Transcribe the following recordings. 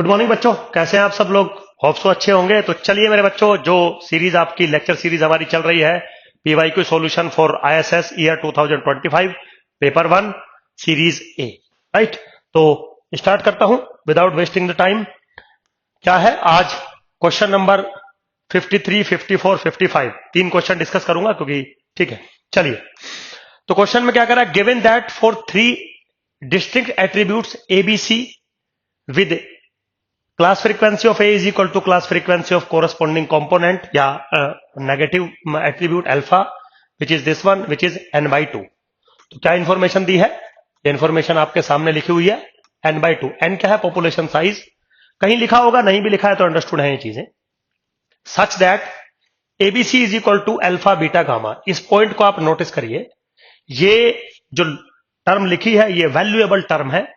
Good morning बच्चों, कैसे हैं आप सब लोग। होप सो अच्छे होंगे। तो चलिए मेरे बच्चों, जो सीरीज आपकी लेक्चर सीरीज हमारी चल रही है PYQ solution for ISS year 2025 paper 1 series A, right. तो स्टार्ट करता हूं विदाउट वेस्टिंग द टाइम। क्या है आज क्वेश्चन नंबर 53, 54, 55 तीन क्वेश्चन डिस्कस करूंगा क्योंकि ठीक है। चलिए, तो क्वेश्चन में क्या करा, given that for 3 distinct attributes ABC with class frequency of A is equal to class frequency of corresponding component या negative attribute alpha which is this one which is n by 2। तो क्या information दी है, ये information आपके सामने लिखी हुई है n by 2। n क्या है, पॉपुलेशन साइज। कहीं लिखा होगा, नहीं भी लिखा है तो अंडरस्टूड है ये चीजें। Such that ABC is equal to alpha beta gamma. इस पॉइंट को आप नोटिस करिए, ये जो टर्म लिखी है ये वैल्यूएबल टर्म है।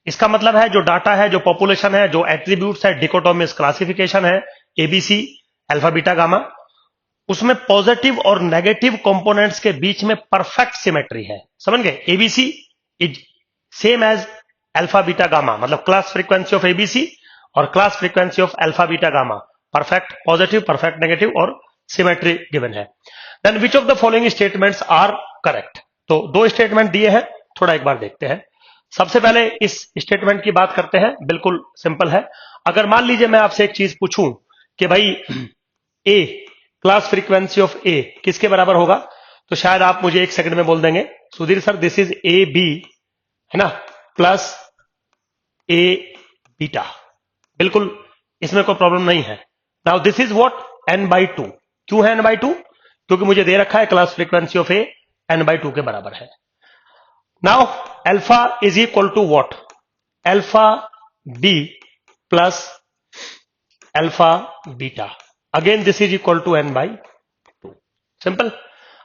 इसका मतलब है जो डाटा है, जो पॉपुलेशन है, जो एट्रीब्यूट्स है, डिकोटोमिक क्लासिफिकेशन है एबीसी अल्फा बीटा गामा, उसमें पॉजिटिव और नेगेटिव कंपोनेंट्स के बीच में परफेक्ट सिमेट्री है। समझ गए, ABC is same as alpha beta gamma, मतलब क्लास फ्रीक्वेंसी ऑफ एबीसी और class frequency of alpha beta gamma, perfect positive, perfect negative और सिमेट्री गिवन है। Then which of the following statements are correct. तो दो statement दिए हैं, थोड़ा एक बार देखते हैं। सबसे पहले इस स्टेटमेंट की बात करते हैं, बिल्कुल सिंपल है। अगर मान लीजिए मैं आपसे एक चीज पूछूं कि भाई ए क्लास फ्रीक्वेंसी ऑफ ए किसके बराबर होगा, तो शायद आप मुझे एक सेकंड में बोल देंगे Sudhir sir this is A B, है ना, प्लस ए बीटा। बिल्कुल, इसमें कोई प्रॉब्लम नहीं है। Now this is what, n by 2। क्यों है n by 2? क्योंकि मुझे दे रखा है class frequency of A n by 2 के बराबर है। Now alpha is equal to what? Alpha b plus alpha beta. Again this is equal to n by 2. Simple.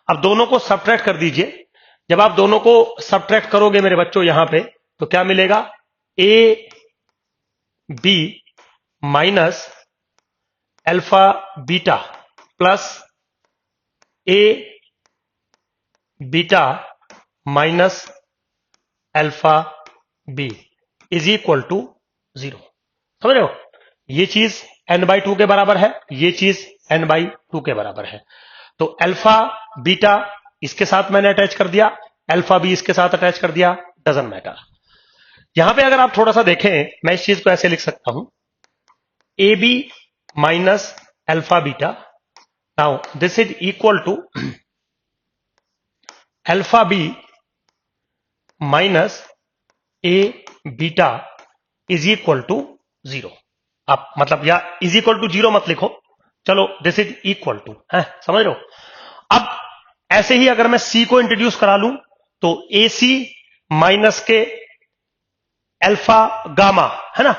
अब दोनों को सब्ट्रैक्ट कर दीजिए। जब आप दोनों को सब्ट्रैक्ट करोगे मेरे बच्चों यहां पे, तो क्या मिलेगा, a b minus alpha beta plus a beta minus alpha B is equal to 0। समझ रहे हो, ये चीज n by 2 के बराबर है, ये चीज n by 2 के बराबर है। तो अल्फा बीटा इसके साथ मैंने अटैच कर दिया, अल्फा बी इसके साथ अटैच कर दिया, डजंट मैटर। यहां पे अगर आप थोड़ा सा देखें, मैं इस चीज को ऐसे लिख सकता हूं, A B minus alpha beta. Now this is equal to alpha B minus A beta is equal to 0। आप मतलब या इज इक्वल टू 0 मत लिखो, चलो दिस इज इक्वल टू है, समझ रहे हो। अब ऐसे ही अगर मैं सी को इंट्रोड्यूस करा लूं तो ए सी माइनस के अल्फा गामा, है ना,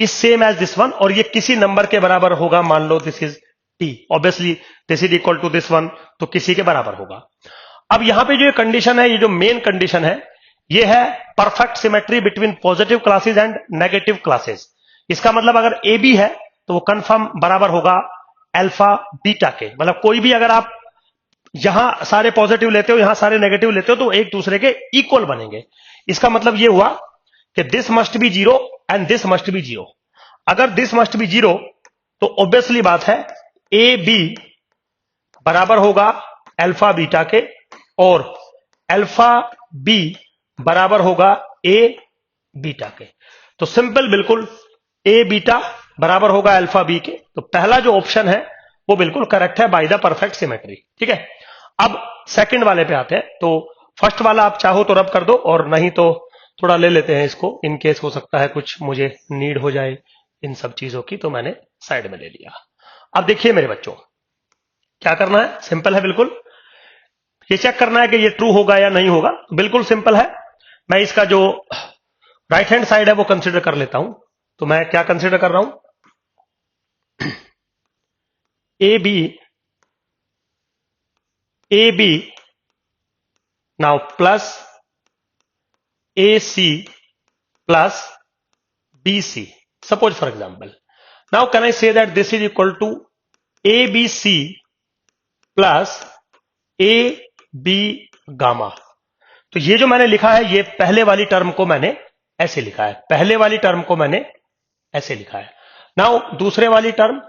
is same as this one, और ये किसी नंबर के बराबर होगा। मान लो this is T, obviously this is equal to this one, तो किसी के बराबर होगा। अब यहां पे जो ये कंडीशन है, ये जो मेन कंडीशन है, ये है perfect symmetry between positive classes and negative classes. इसका मतलब अगर ए बी है तो वो कंफर्म बराबर होगा अल्फा बीटा के। मतलब कोई भी अगर आप यहां सारे पॉजिटिव लेते हो, यहां सारे नेगेटिव लेते हो, तो एक दूसरे के इक्वल बनेंगे। इसका मतलब ये हुआ कि this must be 0 and this must be 0। अगर दिस मस्ट बी 0 तो ऑब्वियसली बात है ए बी बराबर होगा अल्फा बीटा के, और अल्फा बी बराबर होगा ए बीटा के। तो सिंपल, बिल्कुल ए बीटा बराबर होगा अल्फा बी के। तो पहला जो ऑप्शन है वो बिल्कुल करेक्ट है बाय द परफेक्ट सिमेट्री। ठीक है, अब सेकंड वाले पे आते हैं। तो फर्स्ट वाला आप चाहो तो रब कर दो, और नहीं तो थोड़ा ले लेते हैं इसको, इन केस हो सकता है कुछ मुझे नीड हो जाए इन सब चीजों की, तो मैंने साइड में ले लिया। अब देखिए मेरे बच्चों, क्या करना है, सिंपल है बिल्कुल। ये चेक करना है कि ये ट्रू होगा या नहीं होगा। बिल्कुल सिंपल है। मैं इसका जो राइट हैंड साइड है वो कंसीडर कर लेता हूं। तो मैं क्या कंसीडर कर रहा हूं, A B now plus A C plus B C, suppose for example. Now can I say that this is equal to A B C plus A B gamma. तो ये जो मैंने लिखा है, ये पहले वाली टर्म को मैंने ऐसे लिखा है, पहले वाली टर्म को मैंने ऐसे लिखा है। नाउ दूसरे वाली term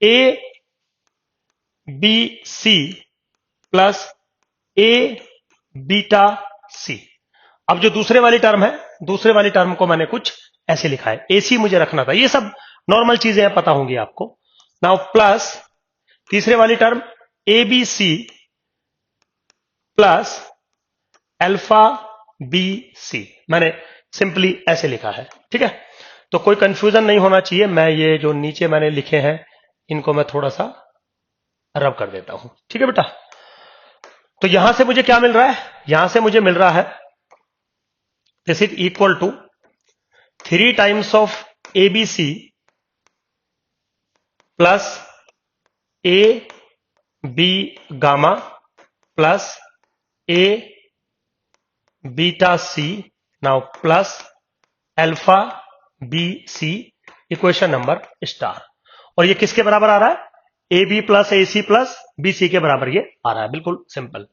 A B C plus A beta C. अब जो दूसरे वाली टर्म है, दूसरे वाली टर्म को मैंने कुछ ऐसे लिखा है, एसी मुझे रखना था। ये सब नॉर्मल चीजें पता होंगी आपको। नाउ प्लस तीसरे वाली term A B C plus alpha B C, मैंने सिंपली ऐसे लिखा है। ठीक है, तो कोई कंफ्यूजन नहीं होना चाहिए। मैं ये जो नीचे मैंने लिखे हैं इनको मैं थोड़ा सा रब कर देता हूं। ठीक है बेटा, तो यहां से मुझे क्या मिल रहा है, यहां से मुझे मिल रहा है this is equal to 3 times of A B C plus A B gamma plus A beta C, now plus alpha B C, equation number star. और ये किसके बराबर आ रहा है, A B plus A C plus B C के बराबर ये आ रहा है, बिल्कुल सिंपल।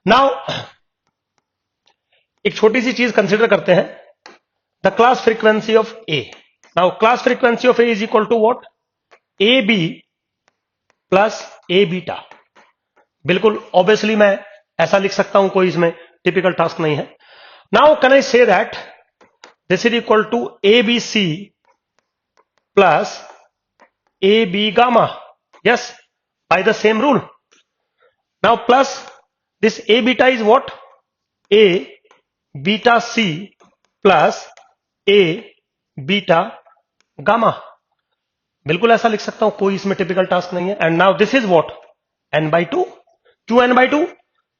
नाउ एक छोटी सी चीज कंसिडर करते हैं, the class frequency of A. Now class frequency of A is equal to what, A B plus A beta. बिल्कुल ऑब्वियसली मैं ऐसा लिख सकता हूं, कोई इसमें टिपिकल टास्क नहीं है। Now can I say that this is equal to A B C plus A B gamma, yes, by the same rule. Now plus this a beta is what, a beta c plus a beta gamma। बिल्कुल ऐसा लिख सकता हूं, कोई इसमें typical task नहीं है। And now this is what, n/2। क्यों n/2,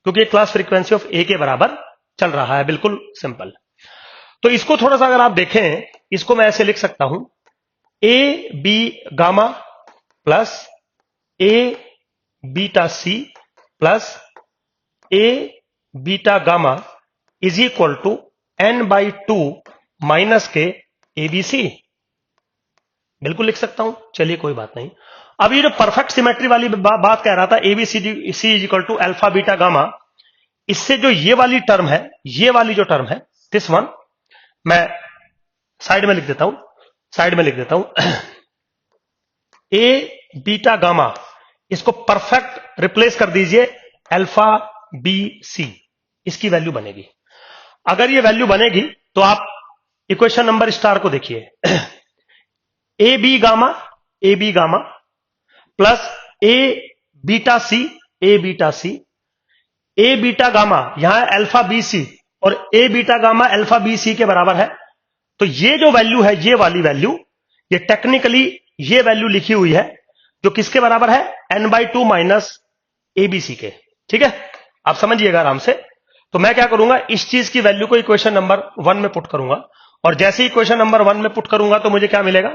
क्योंकि क्लास फ्रीक्वेंसी ऑफ ए के बराबर चल रहा है, बिल्कुल सिंपल। तो इसको थोड़ा सा अगर आप देखें, इसको मैं ऐसे लिख सकता हूं, A B gamma plus A beta C plus A beta gamma is equal to n/2 minus के ए बी सी। बिल्कुल लिख सकता हूं, चलिए कोई बात नहीं। अब ये जो परफेक्ट सिमेट्री वाली बात कह रहा था, A B C is equal to alpha beta gamma, इससे जो ये वाली टर्म है, ये वाली जो टर्म है, दिस वन मैं साइड में लिख देता हूं, साइड में लिख देता हूं ए बीटा गामा, इसको परफेक्ट रिप्लेस कर दीजिए अल्फा बी सी, इसकी वैल्यू बनेगी। अगर ये वैल्यू बनेगी तो आप इक्वेशन नंबर स्टार को देखिए, A B gamma plus A beta C, A beta C, A beta gamma यहां अल्फा बी सी, और A beta gamma alpha B C के बराबर है। तो ये जो वैल्यू है, ये वाली वैल्यू, ये टेक्निकली ये वैल्यू लिखी हुई है जो किसके बराबर है, n/2 माइनस एबीसी के। ठीक है, आप समझिएगा आराम से। तो मैं क्या करूंगा, इस चीज की वैल्यू को इक्वेशन नंबर 1 में पुट करूंगा, और जैसे ही इक्वेशन नंबर 1 में पुट करूंगा तो मुझे क्या मिलेगा,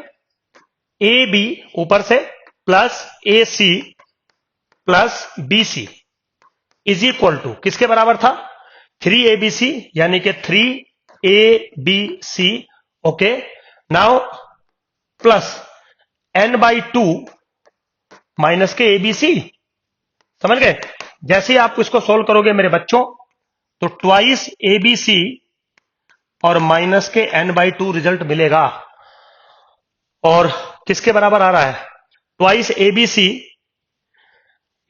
ए बी ऊपर से plus A C plus B C is equal to किसके बराबर था, 3abc, यानी कि 3abc। Okay, now plus n/2 minus के एबीसी। समझ गए? जैसे ही आप इसको सोल्व करोगे मेरे बच्चों, तो ट्वाइस एबीसी और माइनस के n/2 रिजल्ट मिलेगा। और किसके बराबर आ रहा है, twice ABC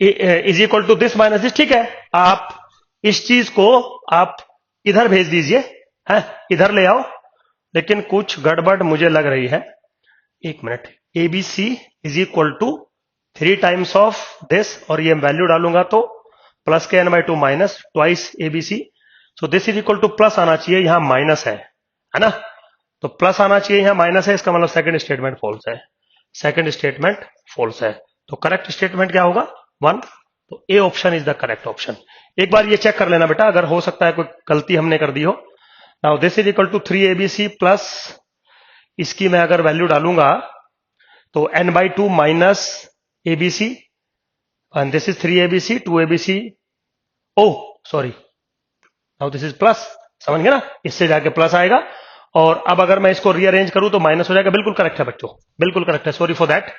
is equal to this minus this. ठीक है, आप इस चीज को आप इधर भेज दीजिए, है इधर ले आओ, लेकिन कुछ गड़बड़ मुझे लग रही है। एक minute, ABC is equal to 3 times of this, और ये वैल्यू डालूंगा तो प्लस के n/2 minus twice ABC. So this is equal to plus आना चाहिए, यहां माइनस है ना, तो प्लस आना चाहिए, यहां माइनस है, इसका मतलब सेकंड स्टेटमेंट फॉल्स है, सेकंड स्टेटमेंट फॉल्स है। तो करेक्ट स्टेटमेंट क्या होगा, 1। तो A option is the correct option. एक बार ये चेक कर लेना बेटा, अगर हो सकता है कोई गलती हमने कर दी हो। Now this is equal to 3abc plus, इसकी मैं अगर वैल्यू डालूंगा तो n/2 minus abc, and this is 3abc 2abc, oh sorry, now this is plus. समझ गए ना, इससे जाके प्लस आएगा, और अब अगर मैं इसको रीअरेंज करूं तो माइनस हो जाएगा। बिल्कुल करेक्ट है बच्चों, बिल्कुल करेक्ट है, sorry for that,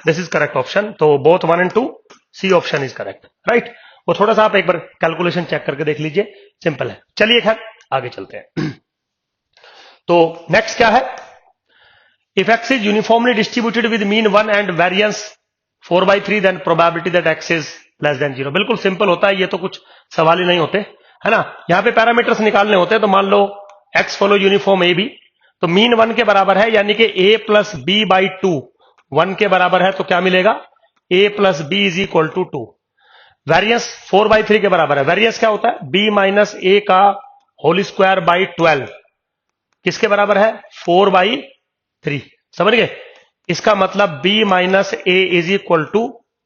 this is correct option. तो both 1 and 2, C option is correct, right. वो थोड़ा सा आप एक बार कैलकुलेशन चेक करके देख लीजिए, सिंपल है। चलिए खैर आगे चलते हैं। तो नेक्स्ट क्या है, if x is uniformly distributed with mean 1 and variance 4/3 then probability that x is less than 0। बिल्कुल सिंपल होता है, ये तो कुछ सवाल ही नहीं होते, है ना। यहां पे पैरामीटर्स निकालने होते हैं, तो मान लो x follow uniform A B, तो मीन 1 के बराबर है, यानी कि a प्लस बी बाई 2 1 के बराबर है, तो क्या मिलेगा a plus B is equal to 2। Variance 4/3 के बराबर है। वेरियंस क्या होता है, b माइनस ए का होल स्क्वायर बाई 12 किसके बराबर है, 4/3। समझ गए, इसका मतलब b minus A is equal to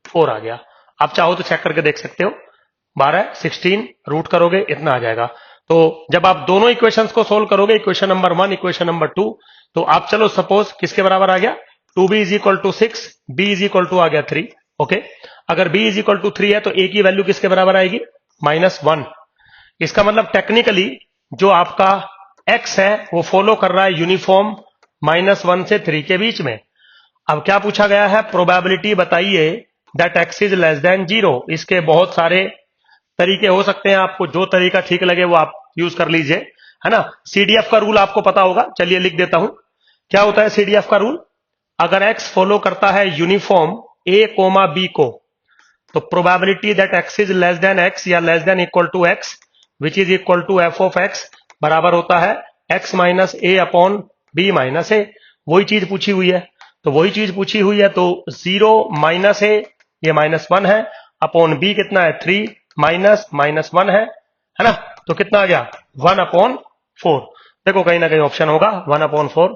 4 आ गया। आप चाहो तो चेक करके देख सकते हो, 12 16 रूट करोगे इतना आ जाएगा। तो जब आप दोनों इक्वेशंस को सोल्व करोगे, इक्वेशन नंबर 1 इक्वेशन नंबर 2, तो आप चलो सपोज किसके बराबर आ गया, 2b is equal to 6, b is equal to आ गया 3। ओके, अगर b इज इक्वल टू 3 है तो a की वैल्यू किसके बराबर आएगी, -1। इसका मतलब टेक्निकली जो आपका x है वो फॉलो कर रहा है यूनिफॉर्म -1 से 3 के बीच में। अब क्या पूछा गया है, प्रोबेबिलिटी बताइए that x is less then 0। इसके बहुत सारे तरीके हो सकते हैं, आपको जो तरीका ठीक लगे वो आप यूज कर लीजिए, है ना। CDF का रूल आपको पता होगा, चलिए लिख देता हूं। क्या होता है CDF का रूल, अगर x फॉलो करता है यूनिफॉर्म a कोमा b को, तो probability that x is less than x या less than equal to x which is equal to f of x बराबर होता है x minus A upon b minus A. वही चीज पूछी हुई है, तो वही चीज पूछी हुई है, तो 0 माइनस ए ये -1 है, अपॉन b कितना है 3 माइनस -1 है ना, तो कितना आ गया 1/4। देखो कहीं ना कहीं ऑप्शन होगा 1/4,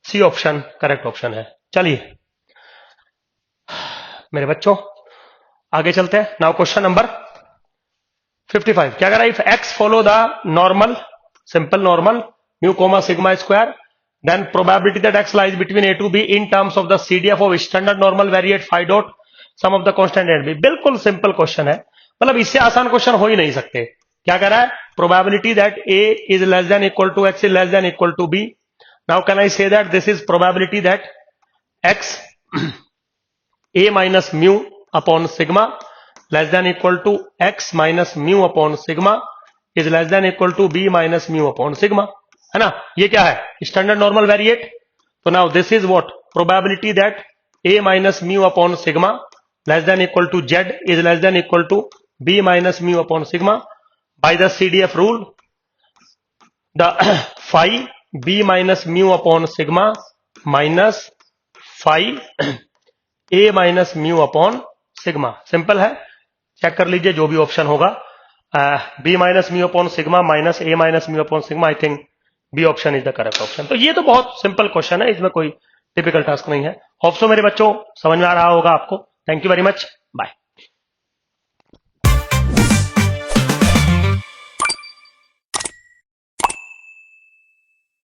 सी ऑप्शन करेक्ट ऑप्शन है। चलिए मेरे बच्चों आगे चलते हैं। नाउ क्वेश्चन नंबर 55 क्या कह रहा है, if x follow the normal, simple normal mu comma sigma square, then probability that x lies between a to b in terms of the CDF of standard normal variate find out sum of the constant and b। बिल्कुल simple question है, मतलब इससे आसान question हो ही नहीं सकते। क्या कह रहा है, probability that a is less than equal to x is less than equal to b। Now can I say that this is probability that x a minus mu upon sigma less than equal to x minus mu upon sigma is less than equal to b minus mu upon sigma, है ना। ये क्या है, standard normal variate. तो now this is what, probability that a minus mu upon sigma less than equal to z is less than equal to b minus mu upon sigma by the CDF rule. The phi b minus mu upon sigma minus phi a minus mu upon sigma. Simple है, check कर लीजिए जो भी option होगा, b minus mu upon sigma minus a minus mu upon sigma, I think B option is the correct option. तो ये तो बहुत सिंपल क्वेश्चन है, इसमें कोई टिपिकल टास्क नहीं है। होप सो मेरे बच्चों समझ में आ रहा होगा आपको। Thank you very much, bye.